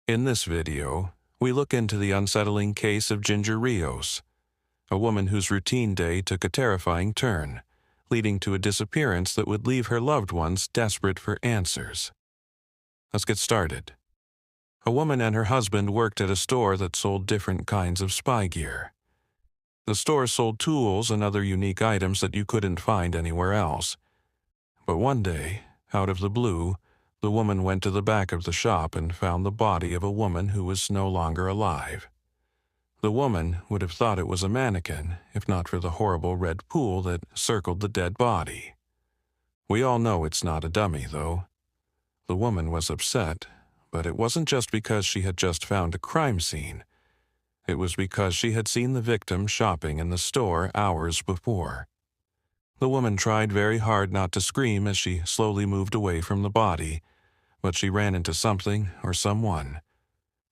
In this video, we look into the unsettling case of Ginger Rios, a woman whose routine day took a terrifying turn, leading to a disappearance that would leave her loved ones desperate for answers. Let's get started. A woman and her husband worked at a store that sold different kinds of spy gear. The store sold tools and other unique items that you couldn't find anywhere else. But one day, out of the blue, the woman went to the back of the shop and found the body of a woman who was no longer alive. The woman would have thought it was a mannequin, if not for the horrible red pool that circled the dead body. We all know it's not a dummy, though. The woman was upset, but it wasn't just because she had just found a crime scene. It was because she had seen the victim shopping in the store hours before. The woman tried very hard not to scream as she slowly moved away from the body, but she ran into something or someone.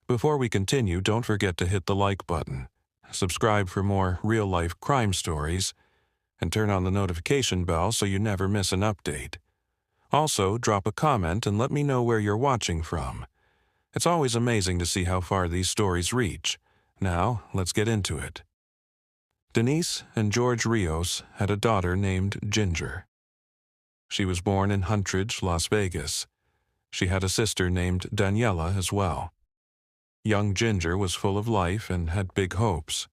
Before we continue, don't forget to hit the like button, subscribe for more real-life crime stories, and turn on the notification bell so you never miss an update. Also, drop a comment and let me know where you're watching from. It's always amazing to see how far these stories reach. Now, let's get into it. Denise and George Rios had a daughter named Ginger. She was born in Huntridge, Las Vegas. She had a sister named Daniela as well. Young Ginger was full of life and had big hopes.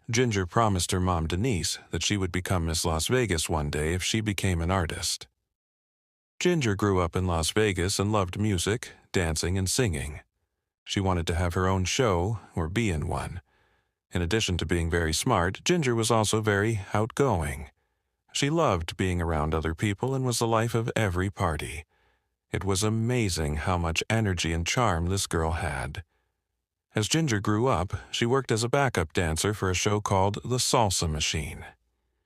Ginger promised her mom Denise that she would become Miss Las Vegas one day if she became an artist. Ginger grew up in Las Vegas and loved music, dancing, and singing. She wanted to have her own show or be in one. In addition to being very smart, Ginger was also very outgoing. She loved being around other people and was the life of every party. It was amazing how much energy and charm this girl had. As Ginger grew up, she worked as a backup dancer for a show called The Salsa Machine.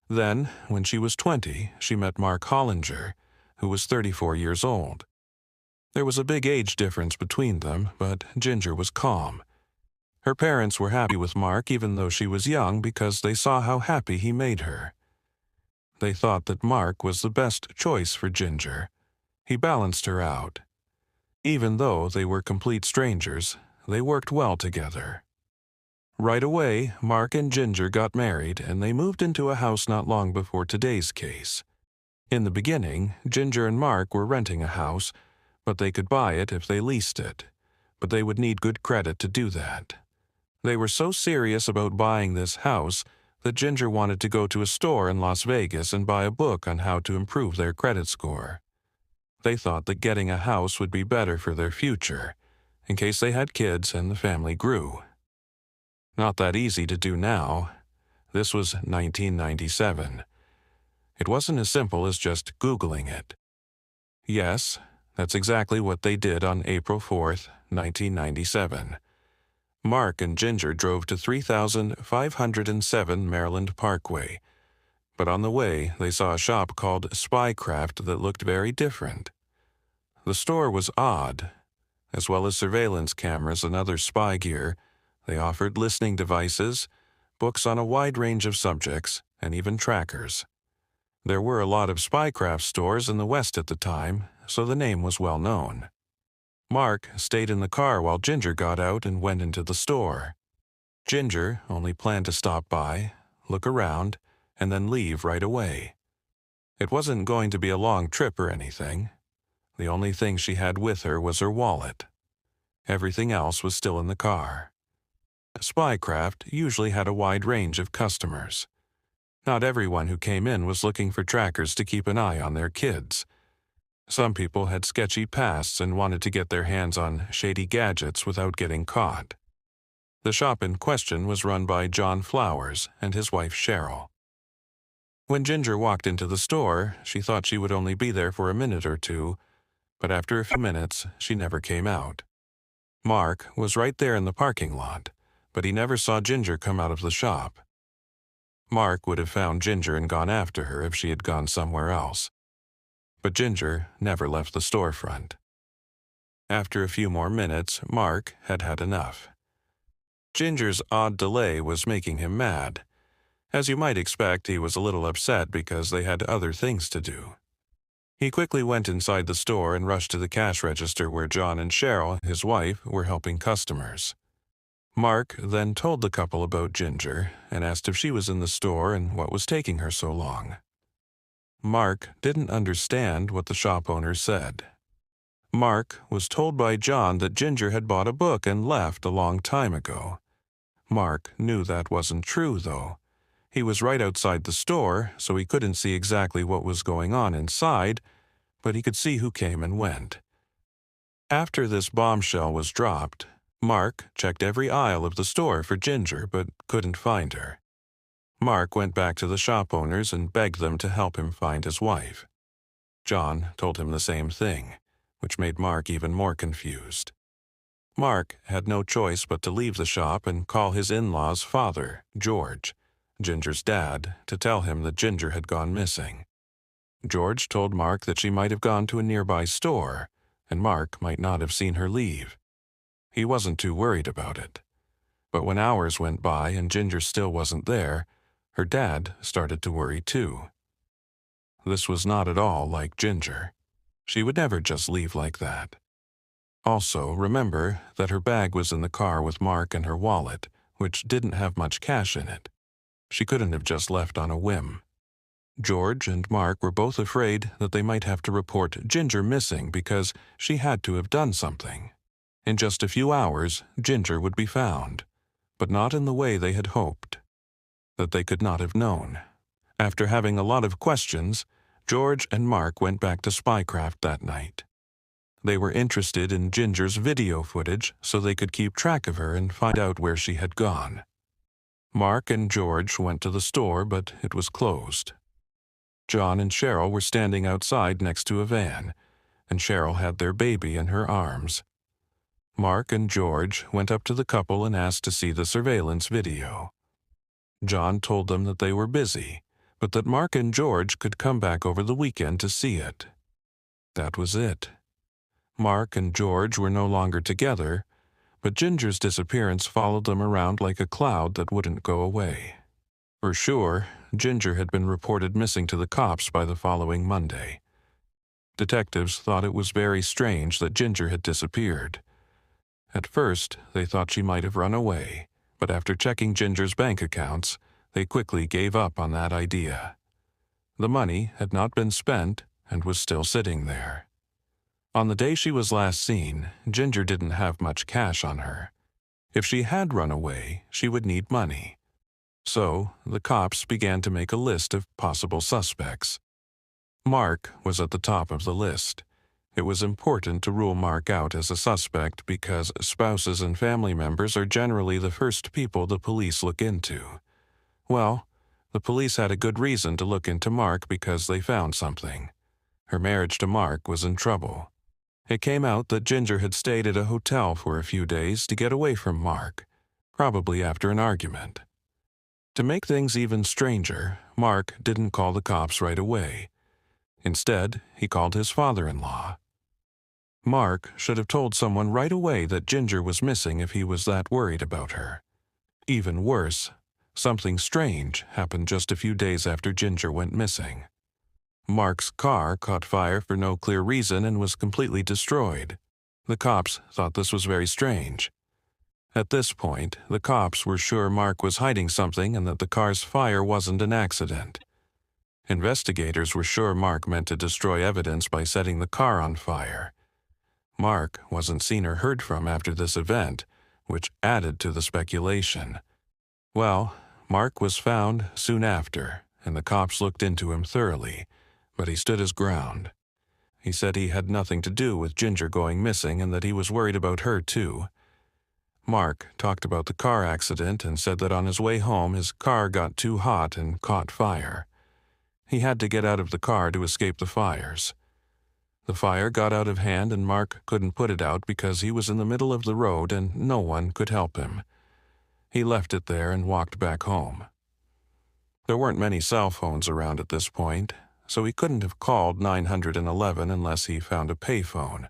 Then, when she was 20, she met Mark Hollinger, who was 34 years old. There was a big age difference between them, but Ginger was calm. Her parents were happy with Mark even though she was young because they saw how happy he made her. They thought that Mark was the best choice for Ginger. He balanced her out. Even though they were complete strangers, they worked well together. Right away, Mark and Ginger got married and they moved into a house not long before today's case. In the beginning, Ginger and Mark were renting a house, but they could buy it if they leased it. But they would need good credit to do that. They were so serious about buying this house that Ginger wanted to go to a store in Las Vegas and buy a book on how to improve their credit score. They thought that getting a house would be better for their future, in case they had kids and the family grew. Not that easy to do now. This was 1997. It wasn't as simple as just Googling it. Yes, that's exactly what they did on April 4th, 1997. Mark and Ginger drove to 3507 Maryland Parkway, but on the way they saw a shop called Spycraft that looked very different. The store was odd. As well as surveillance cameras and other spy gear, they offered listening devices, books on a wide range of subjects, and even trackers. There were a lot of Spycraft stores in the West at the time, so the name was well known. Mark stayed in the car while Ginger got out and went into the store. Ginger only planned to stop by, look around, and then leave right away. It wasn't going to be a long trip or anything. The only thing she had with her was her wallet. Everything else was still in the car. Spycraft usually had a wide range of customers. Not everyone who came in was looking for trackers to keep an eye on their kids. Some people had sketchy pasts and wanted to get their hands on shady gadgets without getting caught. The shop in question was run by John Flowers and his wife Cheryl. When Ginger walked into the store, she thought she would only be there for a minute or two, but after a few minutes, she never came out. Mark was right there in the parking lot, but he never saw Ginger come out of the shop. Mark would have found Ginger and gone after her if she had gone somewhere else. But Ginger never left the storefront. After a few more minutes, Mark had had enough. Ginger's odd delay was making him mad. As you might expect, he was a little upset because they had other things to do. He quickly went inside the store and rushed to the cash register where John and Cheryl, his wife, were helping customers. Mark then told the couple about Ginger and asked if she was in the store and what was taking her so long. Mark didn't understand what the shop owner said. Mark was told by John that Ginger had bought a book and left a long time ago. Mark knew that wasn't true, though. He was right outside the store, so he couldn't see exactly what was going on inside, but he could see who came and went. After this bombshell was dropped, Mark checked every aisle of the store for Ginger but couldn't find her. Mark went back to the shop owners and begged them to help him find his wife. John told him the same thing, which made Mark even more confused. Mark had no choice but to leave the shop and call his in-laws' father, George, Ginger's dad, to tell him that Ginger had gone missing. George told Mark that she might have gone to a nearby store, and Mark might not have seen her leave. He wasn't too worried about it. But when hours went by and Ginger still wasn't there, her dad started to worry too. This was not at all like Ginger. She would never just leave like that. Also, remember that her bag was in the car with Mark and her wallet, which didn't have much cash in it. She couldn't have just left on a whim. George and Mark were both afraid that they might have to report Ginger missing because she had to have done something. In just a few hours, Ginger would be found, but not in the way they had hoped. That they could not have known. After having a lot of questions, George and Mark went back to Spycraft that night. They were interested in Ginger's video footage so they could keep track of her and find out where she had gone. Mark and George went to the store, but it was closed. John and Cheryl were standing outside next to a van, and Cheryl had their baby in her arms. Mark and George went up to the couple and asked to see the surveillance video. John told them that they were busy, but that Mark and George could come back over the weekend to see it. That was it. Mark and George were no longer together, but Ginger's disappearance followed them around like a cloud that wouldn't go away. For sure, Ginger had been reported missing to the cops by the following Monday. Detectives thought it was very strange that Ginger had disappeared. At first, they thought she might have run away, but after checking Ginger's bank accounts, they quickly gave up on that idea. The money had not been spent and was still sitting there. On the day she was last seen, Ginger didn't have much cash on her. If she had run away, she would need money. So, the cops began to make a list of possible suspects. Mark was at the top of the list. It was important to rule Mark out as a suspect because spouses and family members are generally the first people the police look into. Well, the police had a good reason to look into Mark because they found something. Her marriage to Mark was in trouble. It came out that Ginger had stayed at a hotel for a few days to get away from Mark, probably after an argument. To make things even stranger, Mark didn't call the cops right away. Instead, he called his father-in-law. Mark should have told someone right away that Ginger was missing if he was that worried about her. Even worse, something strange happened just a few days after Ginger went missing. Mark's car caught fire for no clear reason and was completely destroyed. The cops thought this was very strange. At this point, the cops were sure Mark was hiding something and that the car's fire wasn't an accident. Investigators were sure Mark meant to destroy evidence by setting the car on fire. Mark wasn't seen or heard from after this event, which added to the speculation. Well, Mark was found soon after, and the cops looked into him thoroughly, but he stood his ground. He said he had nothing to do with Ginger going missing and that he was worried about her too. Mark talked about the car accident and said that on his way home his car got too hot and caught fire. He had to get out of the car to escape the fires. The fire got out of hand and Mark couldn't put it out because he was in the middle of the road and no one could help him. He left it there and walked back home. There weren't many cell phones around at this point, so he couldn't have called 911 unless he found a payphone.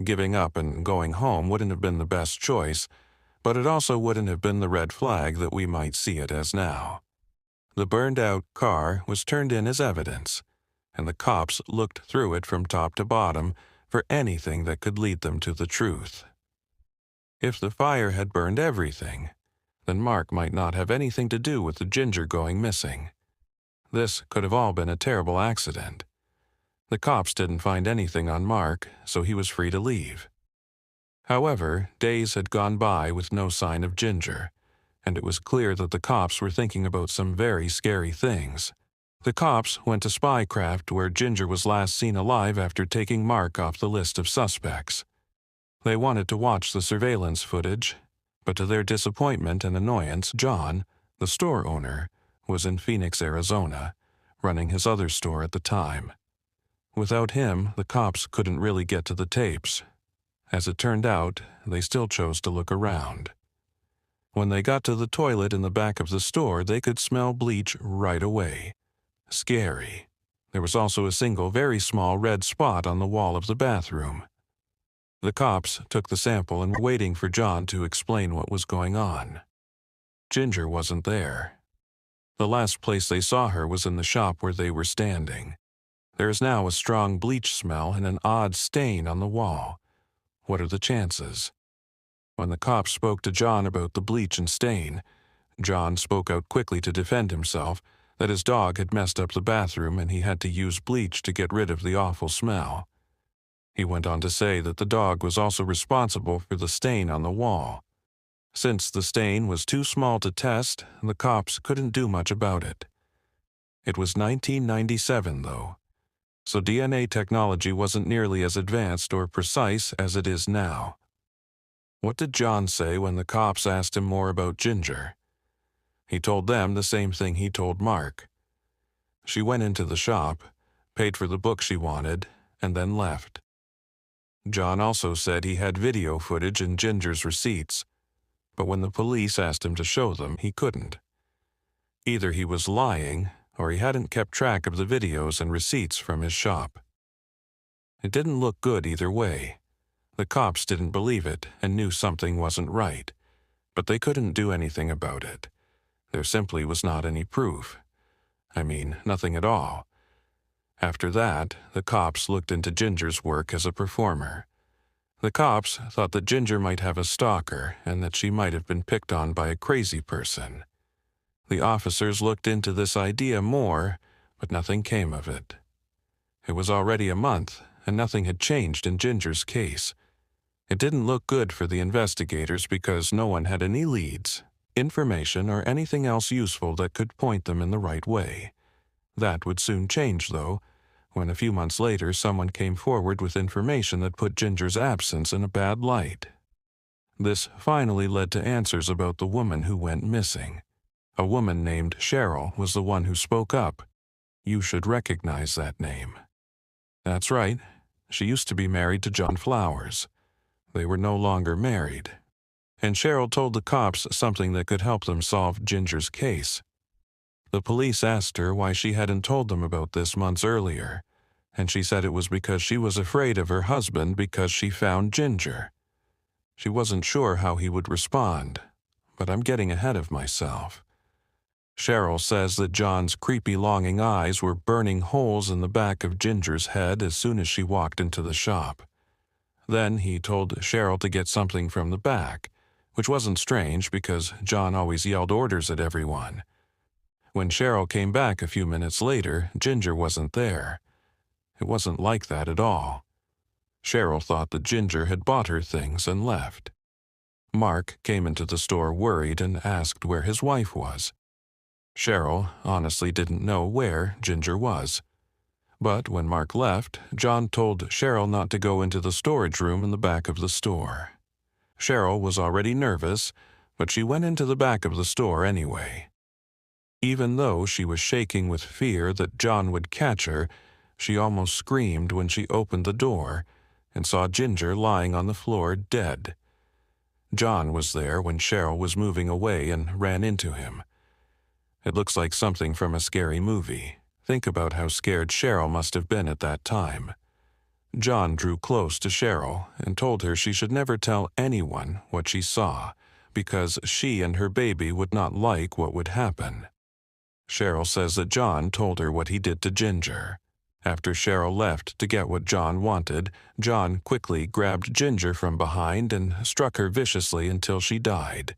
Giving up and going home wouldn't have been the best choice, but it also wouldn't have been the red flag that we might see it as now. The burned-out car was turned in as evidence, and the cops looked through it from top to bottom for anything that could lead them to the truth. If the fire had burned everything, then Mark might not have anything to do with the Ginger going missing. This could have all been a terrible accident. The cops didn't find anything on Mark, so he was free to leave. However, days had gone by with no sign of Ginger, and it was clear that the cops were thinking about some very scary things. The cops went to Spycraft, where Ginger was last seen alive after taking Mark off the list of suspects. They wanted to watch the surveillance footage, but to their disappointment and annoyance, John, the store owner, was in Phoenix, Arizona, running his other store at the time. Without him, the cops couldn't really get to the tapes. As it turned out, they still chose to look around. When they got to the toilet in the back of the store, they could smell bleach right away. Scary. There was also a single very small red spot on the wall of the bathroom. The cops took the sample and were waiting for John to explain what was going on. Ginger wasn't there. The last place they saw her was in the shop where they were standing. There is now a strong bleach smell and an odd stain on the wall. What are the chances? When the cops spoke to John about the bleach and stain, John spoke out quickly to defend himself that his dog had messed up the bathroom and he had to use bleach to get rid of the awful smell. He went on to say that the dog was also responsible for the stain on the wall. Since the stain was too small to test, the cops couldn't do much about it. It was 1997, though, so DNA technology wasn't nearly as advanced or precise as it is now. What did John say when the cops asked him more about Ginger? He told them the same thing he told Mark. She went into the shop, paid for the book she wanted, and then left. John also said he had video footage and Ginger's receipts, but when the police asked him to show them, he couldn't. Either he was lying, or he hadn't kept track of the videos and receipts from his shop. It didn't look good either way. The cops didn't believe it and knew something wasn't right, but they couldn't do anything about it. There simply was not any proof. I mean, nothing at all. After that, the cops looked into Ginger's work as a performer. The cops thought that Ginger might have a stalker and that she might have been picked on by a crazy person. The officers looked into this idea more, but nothing came of it. It was already a month, and nothing had changed in Ginger's case. It didn't look good for the investigators because no one had any leads, information, or anything else useful that could point them in the right way. That would soon change, though, when a few months later someone came forward with information that put Ginger's absence in a bad light. This finally led to answers about the woman who went missing. A woman named Cheryl was the one who spoke up. You should recognize that name. That's right. She used to be married to John Flowers. They were no longer married. And Cheryl told the cops something that could help them solve Ginger's case. The police asked her why she hadn't told them about this months earlier, and she said it was because she was afraid of her husband because she found Ginger. She wasn't sure how he would respond, but I'm getting ahead of myself. Cheryl says that John's creepy longing eyes were burning holes in the back of Ginger's head as soon as she walked into the shop. Then he told Cheryl to get something from the back, which wasn't strange because John always yelled orders at everyone. When Cheryl came back a few minutes later, Ginger wasn't there. It wasn't like that at all. Cheryl thought that Ginger had bought her things and left. Mark came into the store worried and asked where his wife was. Cheryl honestly didn't know where Ginger was. But when Mark left, John told Cheryl not to go into the storage room in the back of the store. Cheryl was already nervous, but she went into the back of the store anyway. Even though she was shaking with fear that John would catch her, she almost screamed when she opened the door and saw Ginger lying on the floor dead. John was there when Cheryl was moving away and ran into him. It looks like something from a scary movie. Think about how scared Cheryl must have been at that time. John drew close to Cheryl and told her she should never tell anyone what she saw because she and her baby would not like what would happen. Cheryl says that John told her what he did to Ginger, After Cheryl left to get what John wanted, John quickly grabbed Ginger from behind and struck her viciously until she died.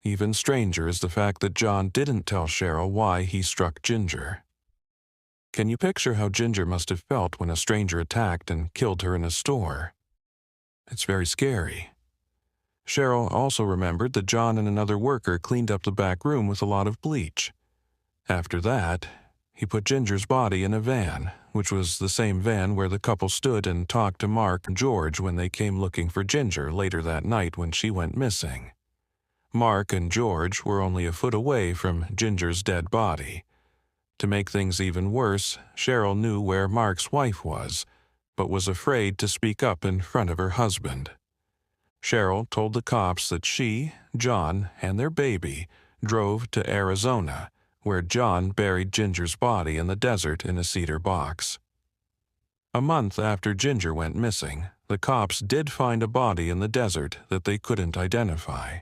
Even stranger is the fact that John didn't tell Cheryl why he struck Ginger. Can you picture how Ginger must have felt when a stranger attacked and killed her in a store? It's very scary. Cheryl also remembered that John and another worker cleaned up the back room with a lot of bleach. After that, he put Ginger's body in a van, which was the same van where the couple stood and talked to Mark and George when they came looking for Ginger later that night when she went missing. Mark and George were only a foot away from Ginger's dead body. To make things even worse, Cheryl knew where Mark's wife was, but was afraid to speak up in front of her husband. Cheryl told the cops that she, John, and their baby drove to Arizona, where John buried Ginger's body in the desert in a cedar box. A month after Ginger went missing, the cops did find a body in the desert that they couldn't identify.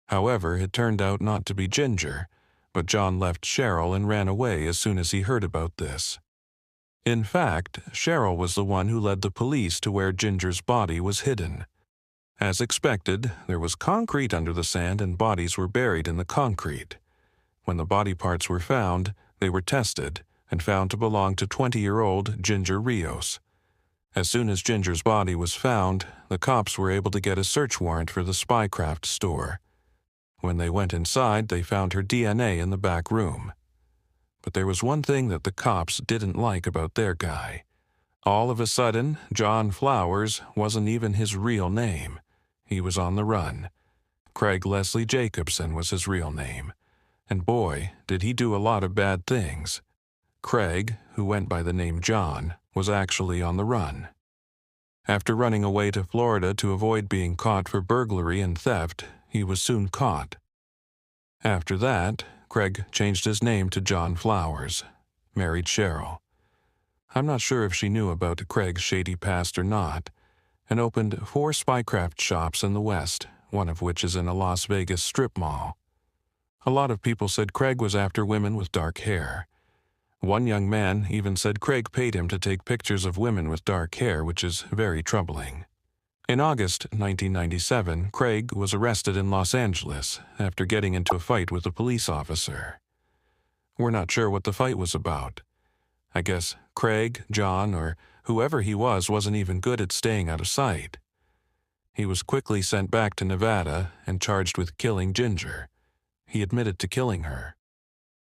However, it turned out not to be Ginger, but John left Cheryl and ran away as soon as he heard about this. In fact, Cheryl was the one who led the police to where Ginger's body was hidden. As expected, there was concrete under the sand and bodies were buried in the concrete. When the body parts were found, they were tested and found to belong to 20-year-old Ginger Rios. As soon as Ginger's body was found, the cops were able to get a search warrant for the Spycraft store. When they went inside, they found her DNA in the back room. But there was one thing that the cops didn't like about their guy. All of a sudden, John Flowers wasn't even his real name. He was on the run. Craig Leslie Jacobson was his real name. And boy, did he do a lot of bad things. Craig, who went by the name John, was actually on the run. After running away to Florida to avoid being caught for burglary and theft, he was soon caught. After that, Craig changed his name to John Flowers, married Cheryl. I'm not sure if she knew about Craig's shady past or not, and opened 4 Spycraft shops in the West, one of which is in a Las Vegas strip mall. A lot of people said Craig was after women with dark hair. One young man even said Craig paid him to take pictures of women with dark hair, which is very troubling. In August 1997, Craig was arrested in Los Angeles after getting into a fight with a police officer. We're not sure what the fight was about. I guess Craig, John, or whoever he was wasn't even good at staying out of sight. He was quickly sent back to Nevada and charged with killing Ginger. He admitted to killing her.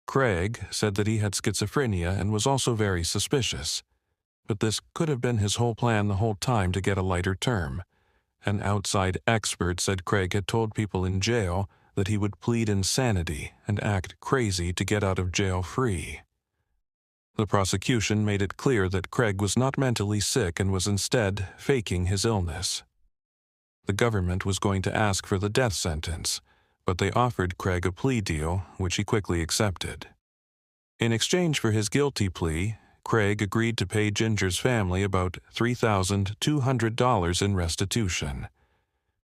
Craig said that he had schizophrenia and was also very suspicious. But this could have been his whole plan the whole time to get a lighter term. An outside expert said Craig had told people in jail that he would plead insanity and act crazy to get out of jail free. The prosecution made it clear that Craig was not mentally sick and was instead faking his illness. The government was going to ask for the death sentence, but they offered Craig a plea deal, which he quickly accepted. In exchange for his guilty plea, Craig agreed to pay Ginger's family about $3,200 in restitution.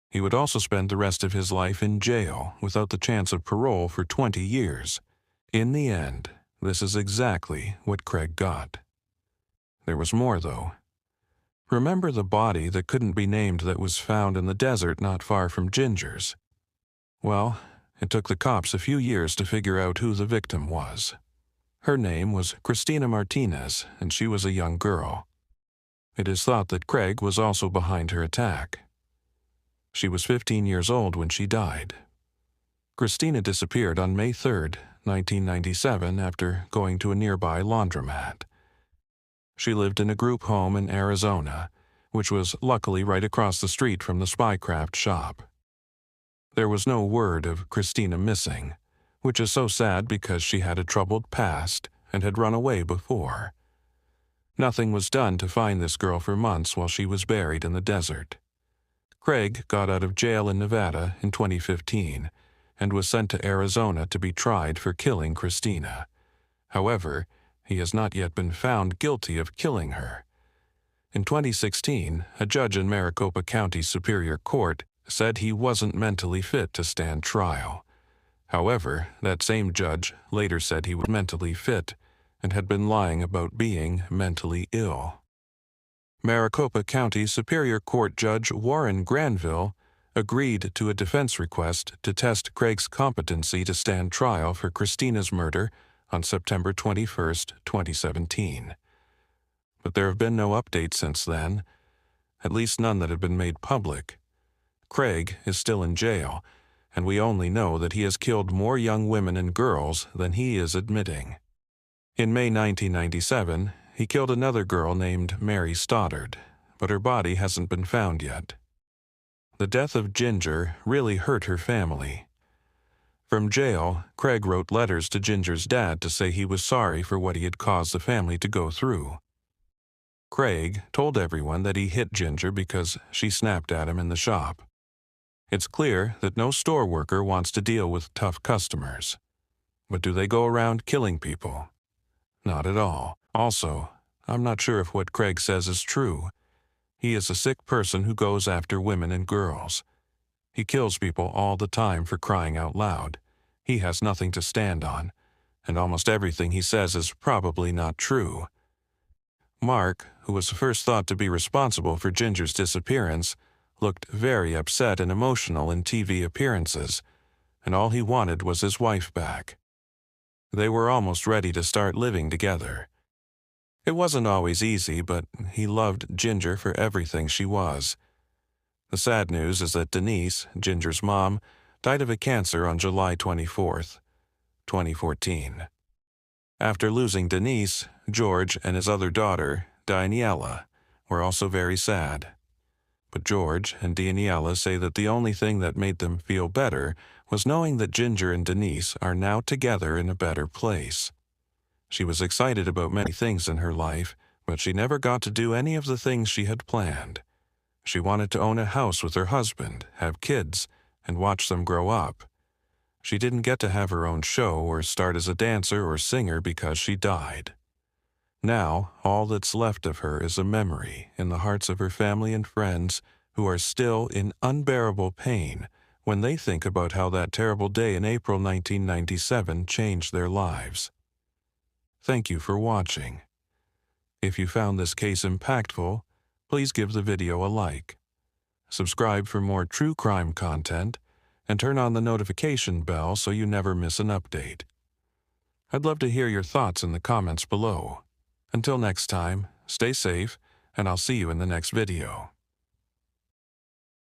He would also spend the rest of his life in jail without the chance of parole for 20 years. In the end, this is exactly what Craig got. There was more, though. Remember the body that couldn't be named that was found in the desert not far from Ginger's? Well, it took the cops a few years to figure out who the victim was. Her name was Christina Martinez, and she was a young girl. It is thought that Craig was also behind her attack. She was 15 years old when she died. Christina disappeared on May 3, 1997, after going to a nearby laundromat. She lived in a group home in Arizona, which was luckily right across the street from the Spycraft shop. There was no word of Christina missing, which is so sad because she had a troubled past and had run away before. Nothing was done to find this girl for months while she was buried in the desert. Craig got out of jail in Nevada in 2015 and was sent to Arizona to be tried for killing Christina. However, he has not yet been found guilty of killing her. In 2016, a judge in Maricopa County Superior Court said he wasn't mentally fit to stand trial. However, that same judge later said he was mentally fit and had been lying about being mentally ill. Maricopa County Superior Court Judge Warren Granville agreed to a defense request to test Craig's competency to stand trial for Christina's murder on September 21, 2017. But there have been no updates since then, at least none that have been made public. Craig is still in jail, and we only know that he has killed more young women and girls than he is admitting. In May 1997, he killed another girl named Mary Stoddard, but her body hasn't been found yet. The death of Ginger really hurt her family. From jail, Craig wrote letters to Ginger's dad to say he was sorry for what he had caused the family to go through. Craig told everyone that he hit Ginger because she snapped at him in the shop. It's clear that no store worker wants to deal with tough customers. But do they go around killing people? Not at all. Also, I'm not sure if what Craig says is true. He is a sick person who goes after women and girls. He kills people all the time for crying out loud. He has nothing to stand on, and almost everything he says is probably not true. Mark, who was first thought to be responsible for Ginger's disappearance, looked very upset and emotional in TV appearances, and all he wanted was his wife back. They were almost ready to start living together. It wasn't always easy, but he loved Ginger for everything she was. The sad news is that Denise, Ginger's mom, died of a cancer on July 24, 2014. After losing Denise, George and his other daughter, Daniela, were also very sad. But George and Daniela say that the only thing that made them feel better was knowing that Ginger and Denise are now together in a better place. She was excited about many things in her life, but she never got to do any of the things she had planned. She wanted to own a house with her husband, have kids, and watch them grow up. She didn't get to have her own show or start as a dancer or singer because she died. Now, all that's left of her is a memory in the hearts of her family and friends who are still in unbearable pain when they think about how that terrible day in April 1997 changed their lives. Thank you for watching. If you found this case impactful, please give the video a like. Subscribe for more true crime content, and turn on the notification bell so you never miss an update. I'd love to hear your thoughts in the comments below. Until next time, stay safe, and I'll see you in the next video.